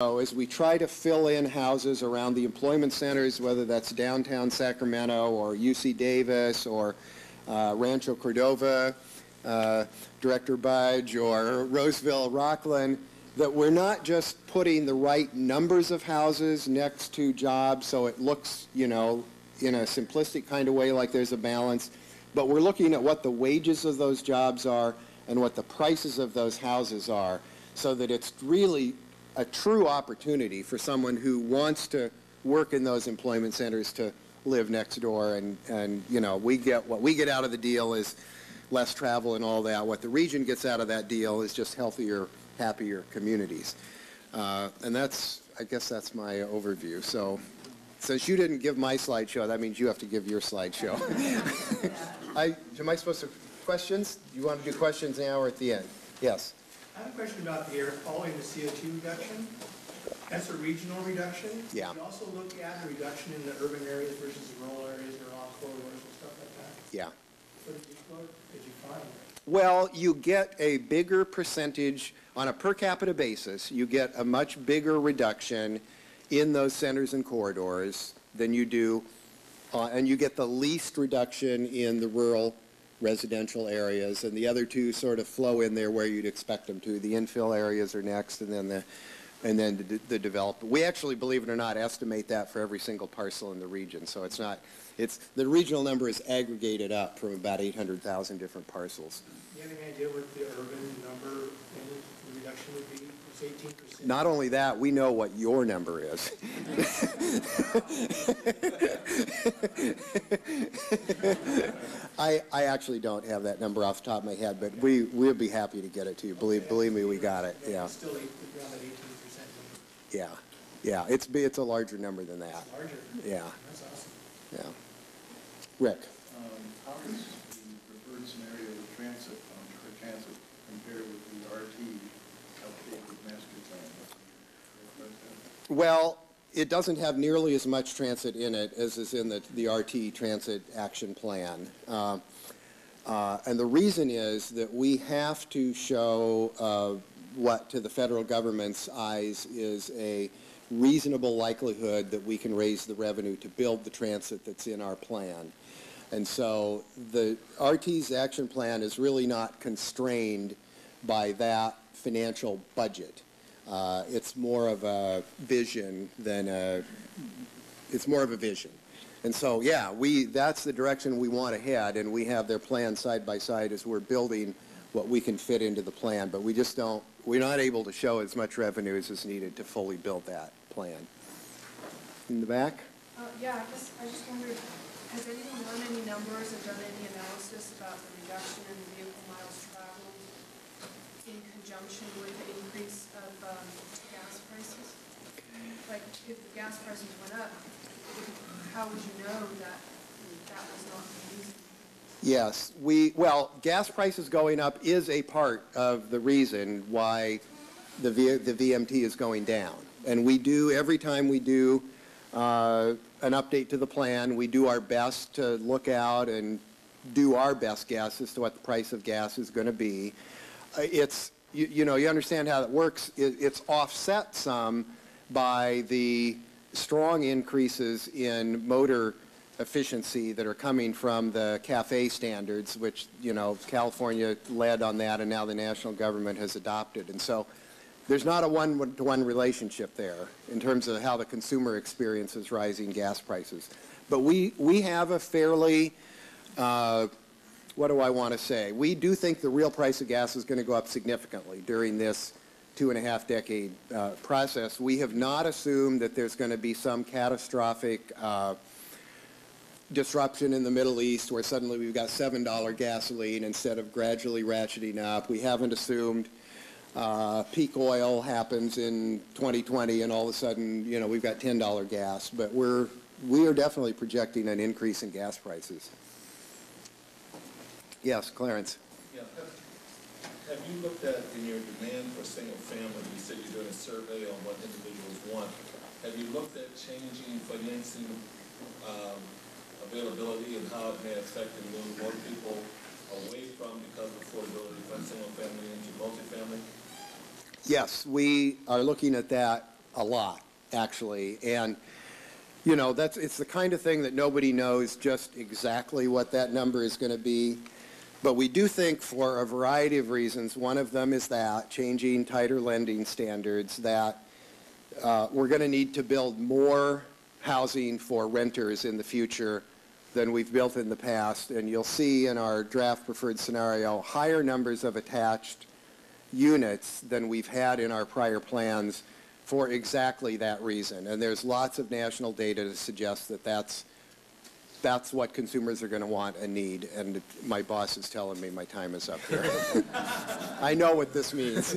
As we try to fill in houses around the employment centers, whether that's downtown Sacramento or UC Davis or Rancho Cordova, Director Budge, or Roseville, Rockland, that we're not just putting the right numbers of houses next to jobs so it looks, you know, in a simplistic kind of way like there's a balance, but we're looking at what the wages of those jobs are and what the prices of those houses are, so that it's really a true opportunity for someone who wants to work in those employment centers to live next door. And you know, what we get out of the deal is less travel and all that. What the region gets out of that deal is just healthier, happier communities. And I guess that's my overview. So since you didn't give my slideshow, that means you have to give your slideshow. Am I supposed to, questions? You want to do questions now or at the end? Yes. I have a question about the air quality and the CO2 reduction. That's a regional reduction. Yeah. Did you also look at the reduction in the urban areas versus the rural areas or along corridors and stuff like that? Yeah. What did you find? Well, you get a bigger percentage on a per capita basis. You get a much bigger reduction in those centers and corridors than you do, and you get the least reduction in the rural residential areas, and the other two sort of flow in there where you'd expect them to. The infill areas are next, and then the developed. We actually, believe it or not, estimate that for every single parcel in the region. So it's not, the regional number is aggregated up from about 800,000 different parcels. Do you have any idea what the urban number in the reduction would be? It's 18%. Not only that, we know what your number is. I actually don't have that number off the top of my head, but we'll be happy to get it to you. Believe me, we got it. Yeah. It's still around that 18%. Yeah. It's a larger number than that. It's larger. Yeah. That's awesome. Yeah. Rick. How does the preferred scenario of transit compare with the RT updated master plan? Well, it doesn't have nearly as much transit in it as is in the RT Transit Action Plan. And the reason is that we have to show what to the federal government's eyes is a reasonable likelihood that we can raise the revenue to build the transit that's in our plan. And so the RT's action plan is really not constrained by that financial budget. It's more of a vision than it's more of a vision. And so, yeah, that's the direction we want to head, and we have their plan side by side as we're building what we can fit into the plan. But we're not able to show as much revenue as is needed to fully build that plan. In the back? Yeah, I just wondered, has anyone run any numbers or done any analysis about the reduction in the vehicle miles traveled in conjunction with the increase of gas prices? Like, if the gas prices went up, how would you know that that was not the reason? Yes, well, gas prices going up is a part of the reason why the VMT is going down. And we do, every time we do an update to the plan, we do our best to look out and do our best guess as to what the price of gas is going to be. You know, you understand how it works. It's offset some by the strong increases in motor efficiency that are coming from the CAFE standards, which, you know, California led on that, and now the national government has adopted. And so there's not a one-to-one relationship there in terms of how the consumer experiences rising gas prices. But we have a fairly, what do I want to say? We do think the real price of gas is going to go up significantly during this 2.5-decade process. We have not assumed that there's going to be some catastrophic disruption in the Middle East where suddenly we've got $7 gasoline instead of gradually ratcheting up. We haven't assumed peak oil happens in 2020 and all of a sudden, you know, we've got $10 gas. But we are definitely projecting an increase in gas prices. Yes, Clarence. Yeah. Have you looked at, in your demand for single family, you said you're doing a survey on what individuals want. Have you looked at changing financing availability and how it may affect and move more people away from, because of affordability, from single family into multifamily? Yes, we are looking at that a lot, actually. And, you know, it's the kind of thing that nobody knows just exactly what that number is going to be. But we do think, for a variety of reasons, one of them is that, changing tighter lending standards, that we're going to need to build more housing for renters in the future than we've built in the past. And you'll see in our draft preferred scenario higher numbers of attached units than we've had in our prior plans for exactly that reason. And there's lots of national data to suggest that that's what consumers are going to want and need. And my boss is telling me my time is up here. I know what this means.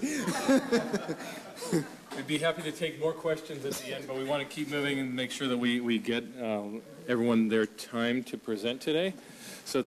We'd be happy to take more questions at the end, but we want to keep moving and make sure that we get everyone their time to present today. So